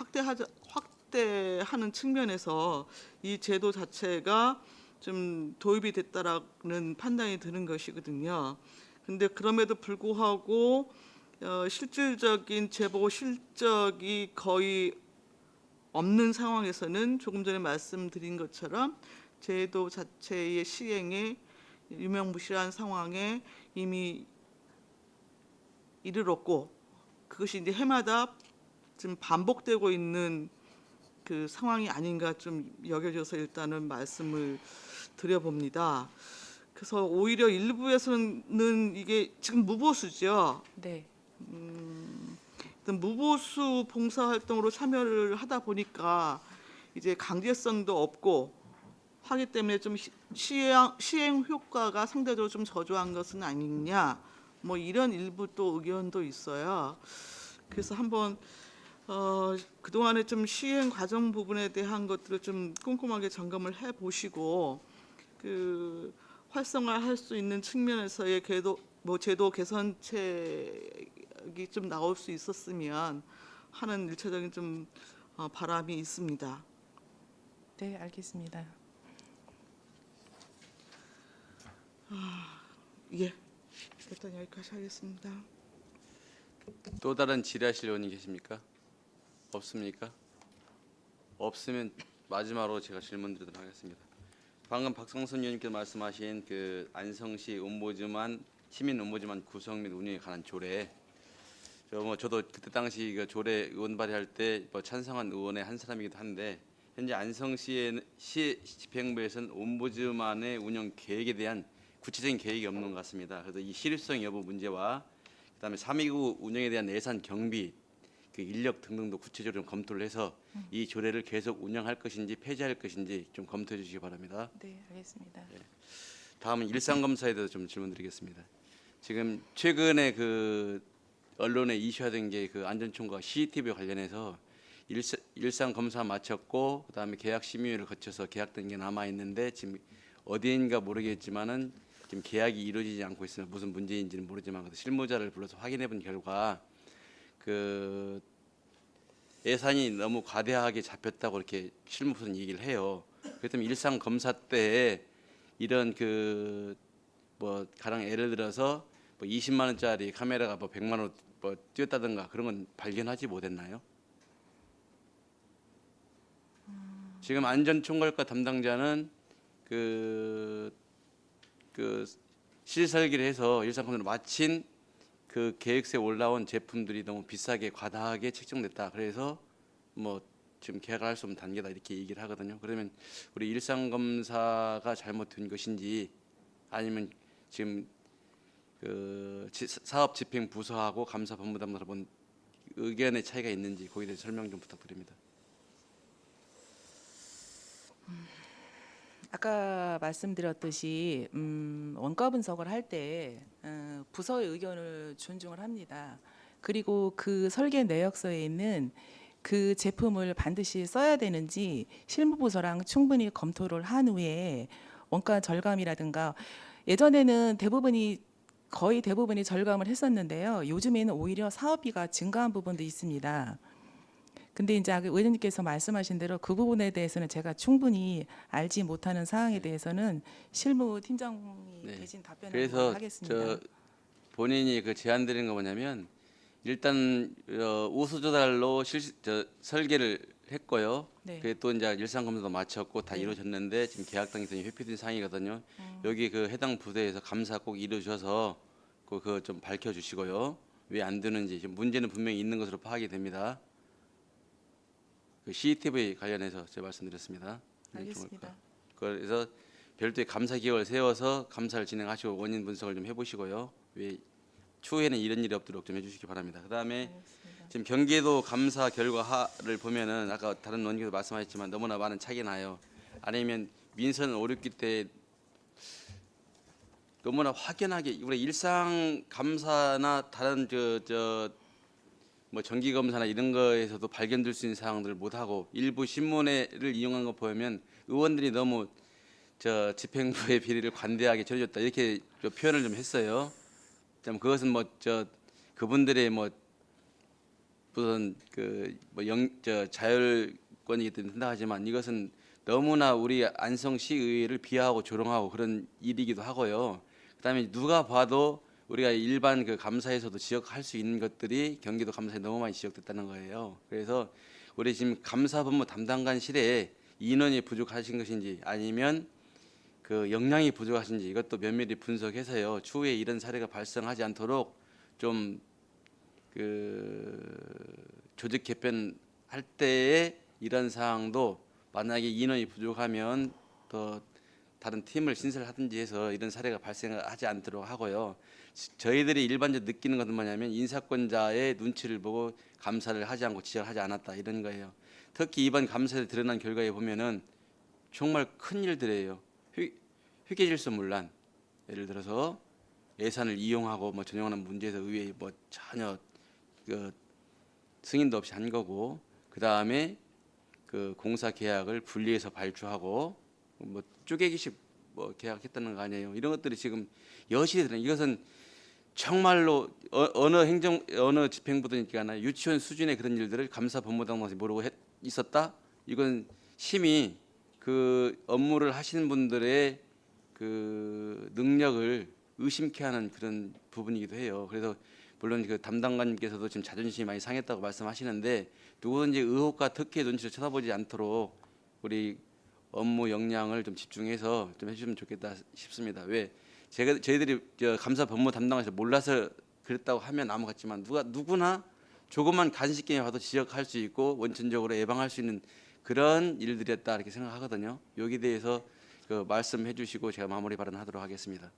확대하는 측면에서 이 제도 자체가 좀 도입이 됐다라는 판단이 드는 것이거든요. 근데 그럼에도 불구하고 실질적인 제보 실적이 거의 없는 상황에서는 조금 전에 말씀드린 것처럼 제도 자체의 시행에 유명무실한 상황에 이미 이르렀고 그것이 이제 해마다 지금 반복되고 있는 그 상황이 아닌가 좀 여겨져서 일단은 말씀을 드려봅니다. 그래서 오히려 일부에서는 이게 지금 무보수죠. 네. 무보수 봉사활동으로 참여를 하다 보니까 이제 강제성도 없고 하기 때문에 좀 시행 효과가 상대적으로 좀 저조한 것은 아니냐 뭐 이런 일부 또 의견도 있어요. 그래서 한번 그동안에 좀 시행 과정 부분에 대한 것들을 좀 꼼꼼하게 점검을 해보시고 그 활성화할 수 있는 측면에서의 제도 개선책이 좀 나올 수 있었으면 하는 일차적인 좀 바람이 있습니다. 네, 알겠습니다. 예, 일단 여기까지 하겠습니다. 또 다른 질의하실 의원이 계십니까? 없습니까? 없으면 마지막으로 제가 질문드리도록 하겠습니다. 방금 박성선 의원님께서 말씀하신 그 안성시 시민 옴부즈만 구성 및 운영에 관한 조례, 저도 그때 당시 그 조례 의원 발의할 때 뭐 찬성한 의원의 한 사람이기도 한데 현재 안성시의 시 집행부에서는 옴부즈만의 운영 계획에 대한 구체적인 계획이 없는 것 같습니다. 그래서 이 실효성 여부 문제와 그다음에 3.29 운영에 대한 예산 경비, 그 인력 등등도 구체적으로 좀 검토를 해서 이 조례를 계속 운영할 것인지 폐지할 것인지 좀 검토해 주시기 바랍니다. 네, 알겠습니다. 다음은 일상검사에 대해서 좀 질문드리겠습니다. 지금 최근에 그 언론에 이슈화된 게 그 안전총과 CCTV 관련해서 일상검사 마쳤고 그다음에 계약 심의를 거쳐서 계약된 게 남아 있는데 지금 어디인가 모르겠지만은 지금 계약이 이루어지지 않고 있으면 무슨 문제인지는 모르지만 실무자를 불러서 확인해본 결과 그 예산이 너무 과대하게 잡혔다고 이렇게 실무부서는 얘기를 해요. 그렇다면 일상 검사 때 이런 그 뭐 가령 예를 들어서 뭐 20만 원짜리 카메라가 뭐 100만 원 뭐 뛰었다든가 그런 건 발견하지 못했나요? 지금 안전총괄과 담당자는 그 실설계를 해서 일상 검사를 마친 그 계획서에 올라온 제품들이 너무 비싸게 과다하게 책정됐다. 그래서 뭐 지금 계약을 할 수 없는 단계다 이렇게 얘기를 하거든요. 그러면 우리 일상 검사가 잘못된 것인지 아니면 지금 그 사업 집행 부서하고 감사 본부장으로 본 의견의 차이가 있는지 거기에 대해서 설명 좀 부탁드립니다. 아까 말씀드렸듯이 원가 분석을 할 때 부서의 의견을 존중을 합니다. 그리고 그 설계 내역서에 있는 그 제품을 반드시 써야 되는지 실무부서랑 충분히 검토를 한 후에 원가 절감이라든가 예전에는 대부분이 거의 대부분이 절감을 했었는데요. 요즘에는 오히려 사업비가 증가한 부분도 있습니다. 근데 이제 아까 의원님께서 말씀하신 대로 그 부분에 대해서는 제가 충분히 알지 못하는 사항에 대해서는 실무 팀장이 네. 대신 답변을 그래서 하겠습니다. 저 본인이 그 제안 드린 거 뭐냐면 일단 우수 조달로 설계를 했고요. 네. 그게 또 이제 일상 검사도 마쳤고 다 네. 이루어졌는데 지금 계약 당에서 회피된 상황이거든요. 여기 그 해당 부대에서 감사 꼭 이루어져서 그거 좀 밝혀주시고요. 왜 안 되는지 지금 문제는 분명히 있는 것으로 파악이 됩니다. 그 CCTV 관련해서 제가 말씀드렸습니다. 알겠습니다. 그래서 별도의 감사 기획을 세워서 감사를 진행하시고 원인 분석을 좀 해보시고요. 왜 추후에는 이런 일이 없도록 좀 해주시기 바랍니다. 그다음에 알겠습니다. 지금 경기도 감사 결과를 보면은 아까 다른 원님도 말씀하셨지만 너무나 많은 차이가 나요. 아니면 민선 5, 6기 때 너무나 확연하게 우리 일상 감사나 다른 뭐 정기 검사나 이런 거에서도 발견될 수 있는 사항들을 못 하고 일부 신문회를 이용한 거 보면 의원들이 너무 집행부의 비리를 관대하게 처리했다 이렇게 좀 표현을 좀 했어요. 좀 그것은 그분들의 무슨 자율권이기 때문에 생각하지만 이것은 너무나 우리 안성시 의회를 비하하고 조롱하고 그런 일이기도 하고요. 그다음에 누가 봐도 우리가 일반 그 감사에서도 지적할 수 있는 것들이 경기도 감사에 너무 많이 지적됐다는 거예요. 그래서 우리 지금 감사본부 담당관실에 인원이 부족하신 것인지 아니면 그 역량이 부족하신지 이것도 면밀히 분석해서요. 추후에 이런 사례가 발생하지 않도록 좀 조직 개편할 때에 이런 사항도 만약에 인원이 부족하면 더 다른 팀을 신설하든지 해서 이런 사례가 발생하지 않도록 하고요. 저희들이 일반적으로 느끼는 것은 뭐냐면 인사권자의 눈치를 보고 감사를 하지 않고 지적하지 않았다 이런 거예요. 특히 이번 감사에 드러난 결과에 보면은 정말 큰 일들이에요. 회계질서문란 예를 들어서 예산을 이용하고 전용하는 문제에서 의회에 전혀 승인도 없이 한 거고 그 다음에 그 공사 계약을 분리해서 발주하고 쪼개기식 계약했다는 거 아니에요. 이런 것들이 지금 여실히 드러나. 이것은 정말로 어느 집행부든지나 유치원 수준의 그런 일들을 감사 법무당국에서 모르고 있었다. 이건 심히 그 업무를 하시는 분들의 그 능력을 의심케 하는 그런 부분이기도 해요. 그래서 물론 그 담당관님께서도 지금 자존심이 많이 상했다고 말씀하시는데 누구든지 의혹과 특혜의 눈치를 쳐다보지 않도록 우리 업무 역량을 좀 집중해서 좀 해주시면 좋겠다 싶습니다. 왜 저희들이 감사 법무 담당에서 몰라서 그랬다고 하면 아무 같지만 누구나 조금만 간식게임 봐도 지적할 수 있고 원천적으로 예방할 수 있는 그런 일들이었다 이렇게 생각하거든요. 여기에 대해서 말씀해 주시고 제가 마무리 발언하도록 하겠습니다.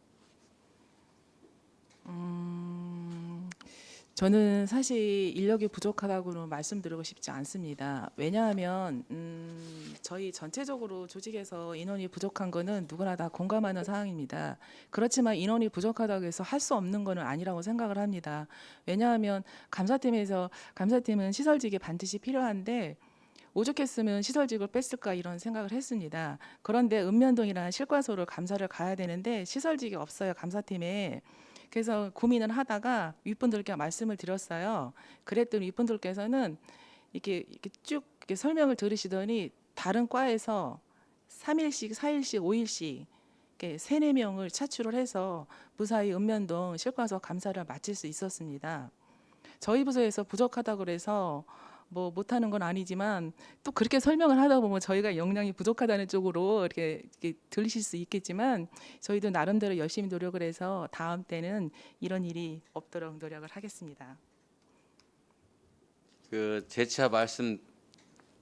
저는 사실 인력이 부족하다고는 말씀드리고 싶지 않습니다. 왜냐하면 저희 전체적으로 조직에서 인원이 부족한 거는 누구나 다 공감하는 사항입니다. 그렇지만 인원이 부족하다고 해서 할 수 없는 거는 아니라고 생각을 합니다. 왜냐하면 감사팀은 시설직이 반드시 필요한데 오죽했으면 시설직을 뺐을까 이런 생각을 했습니다. 그런데 읍면동이라는 실과소를 감사를 가야 되는데 시설직이 없어요, 감사팀에. 그래서 고민을 하다가 윗분들께 말씀을 드렸어요. 그랬더니 윗분들께서는 이렇게 쭉 이렇게 설명을 들으시더니 다른 과에서 3일씩, 4일씩, 5일씩 이렇게 3, 4명을 차출을 해서 무사히 읍면동 실과소 감사를 마칠 수 있었습니다. 저희 부서에서 부족하다고 그래서 못하는 건 아니지만 또 그렇게 설명을 하다 보면 저희가 역량이 부족하다는 쪽으로 이렇게 들리실 수 있겠지만 저희도 나름대로 열심히 노력을 해서 다음 때는 이런 일이 없도록 노력을 하겠습니다. 재차 말씀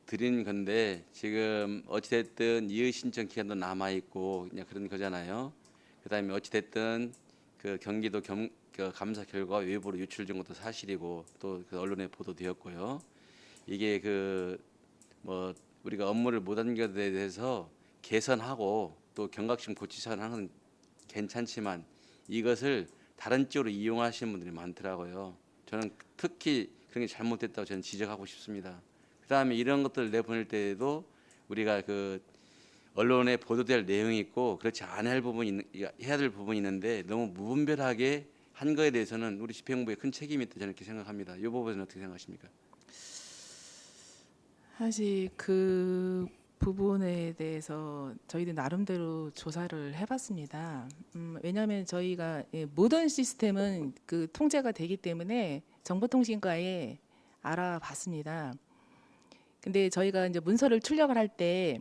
드린 건데 지금 어찌됐든 이의 신청 기간도 남아 있고 그냥 그런 거잖아요. 그다음에 어찌됐든 그 경기도 감사 결과 외부로 유출된 것도 사실이고 또 그 언론에 보도되었고요. 이게 우리가 업무를 못한 것에 대해서 개선하고 또 경각심 고치자는 건 괜찮지만 이것을 다른 쪽으로 이용하시는 분들이 많더라고요. 저는 특히 그런 게 잘못됐다고 저는 지적하고 싶습니다. 그다음에 이런 것들을 내보낼 때에도 우리가 언론에 보도될 내용이 있고 그렇지 않아야 할 부분이 해야 될 부분이 있는데 너무 무분별하게 한 거에 대해서는 우리 집행부에 큰 책임이 있다 저는 이렇게 생각합니다. 이 부분은 어떻게 생각하십니까? 사실 그 부분에 대해서 저희들 나름대로 조사를 해봤습니다. 왜냐하면 저희가 모든 시스템은 그 통제가 되기 때문에 정보통신과에 알아봤습니다. 근데 저희가 이제 문서를 출력을 할 때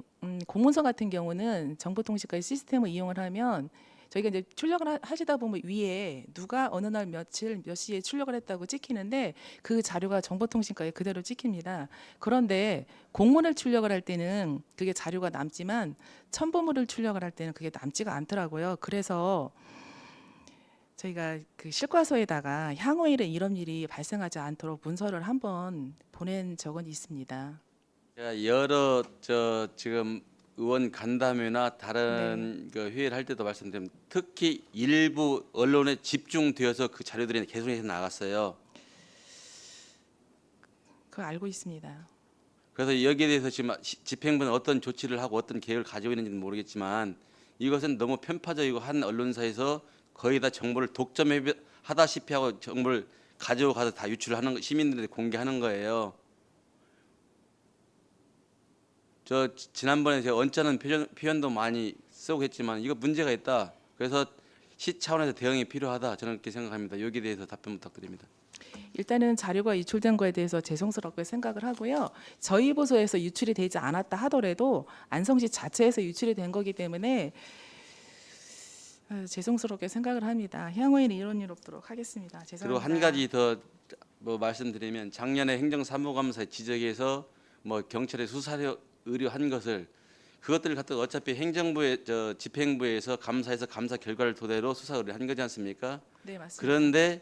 공문서 같은 경우는 정보통신과의 시스템을 이용을 하면 저희가 이제 출력을 하시다 보면 위에 누가 어느 날 며칠 몇 시에 출력을 했다고 찍히는데 그 자료가 정보통신과에 그대로 찍힙니다. 그런데 공문을 출력을 할 때는 그게 자료가 남지만 첨부물을 출력을 할 때는 그게 남지가 않더라고요. 그래서 저희가 그 실과서에다가 향후일에 이런 일이 발생하지 않도록 문서를 한번 보낸 적은 있습니다. 제가 여러 지금 의원 간담회나 다른 그 회의를 할 때도 말씀드리면 특히 일부 언론에 집중되어서 그 자료들이 계속해서 나갔어요. 그거 알고 있습니다. 그래서 여기에 대해서 지금 집행부는 어떤 조치를 하고 어떤 계획을 가지고 있는지는 모르겠지만 이것은 너무 편파적이고 한 언론사에서 거의 다 정보를 독점하다시피 하고 정보를 가져가서 다 유출하는 시민들한테 공개하는 거예요. 저 지난번에 제가 언짢은 표현도 많이 쓰고 했지만 이거 문제가 있다. 그래서 시 차원에서 대응이 필요하다. 저는 그렇게 생각합니다. 여기에 대해서 답변 부탁드립니다. 일단은 자료가 유출된 거에 대해서 죄송스럽게 생각을 하고요. 저희 부서에서 유출이 되지 않았다 하더라도 안성시 자체에서 유출이 된 거기 때문에 죄송스럽게 생각을 합니다. 향후에는 이런 일 없도록 하겠습니다. 그리고 죄송합니다. 한 가지 더 뭐 말씀드리면 작년에 행정사무감사에 지적해서 뭐 경찰에 수사 의뢰한 것을 그것들을 갖다가 어차피 행정부에 집행부에서 감사해서 감사 결과를 토대로 수사 의뢰한 거지 않습니까? 네, 맞습니다. 그런데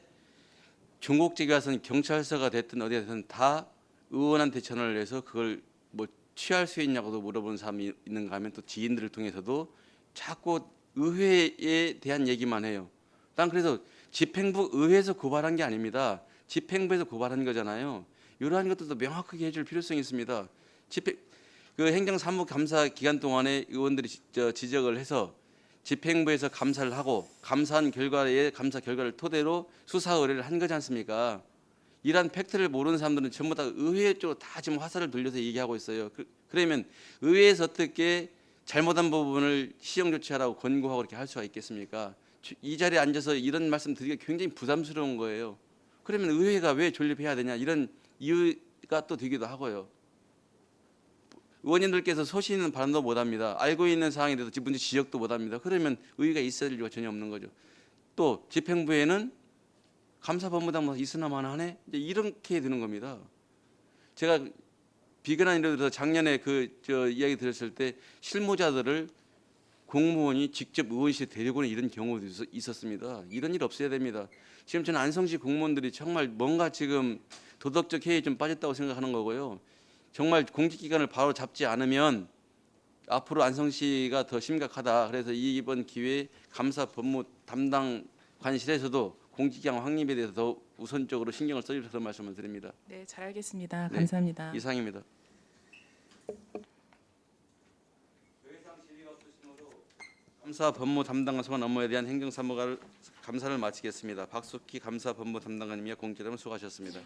중국籍에 와서는 경찰서가 됐든 어디에 됐든 다 의원한테 전화를 해서 그걸 뭐 취할 수 있냐고도 물어보는 사람이 있는가 하면 또 지인들을 통해서도 자꾸 의회에 대한 얘기만 해요. 난 그래서 집행부 의회에서 고발한 게 아닙니다. 집행부에서 고발한 거잖아요. 이러한 것들도 명확하게 해줄 필요성이 있습니다. 그 행정사무감사 기간 동안에 의원들이 지적을 해서 집행부에서 감사를 하고 감사한 결과에 감사 결과를 토대로 수사 의뢰를 한 거지 않습니까? 이러한 팩트를 모르는 사람들은 전부 다 의회 쪽으로 다 지금 화살을 돌려서 얘기하고 있어요. 그러면 의회에서 어떻게 잘못한 부분을 시정 조치하라고 권고하고 그렇게 할 수가 있겠습니까? 이 자리에 앉아서 이런 말씀 드리기가 굉장히 부담스러운 거예요. 그러면 의회가 왜 존립해야 되냐 이런 이유가 또 되기도 하고요. 의원님들께서 소신 있는 발언도 못합니다. 알고 있는 사항에 대해서 문제 지적도 못합니다. 그러면 의의가 있을 이유가 전혀 없는 거죠. 또 집행부에는 감사법무장 있으나 마나하네 이제 이렇게 되는 겁니다. 제가 비근한 예를 들어서 작년에 이야기 들었을 때 실무자들을 공무원이 직접 의원실에 데리고 오는 이런 경우도 있었습니다. 이런 일 없어야 됩니다. 지금 저는 안성시 공무원들이 정말 뭔가 지금 도덕적 해이에 좀 빠졌다고 생각하는 거고요. 정말 공직기관을 바로 잡지 않으면 앞으로 안성시가 더 심각하다. 그래서 이번 기회에 감사 법무 담당 관실에서도 공직기관 확립에 대해서 더 우선적으로 신경을 써주셔서 말씀을 드립니다. 네, 잘 알겠습니다. 네, 감사합니다. 이상입니다. 감사 법무 담당관 소관 업무에 대한 행정사무감사를 마치겠습니다. 박숙희 감사 법무 담당관님이 공지를 수고하셨습니다.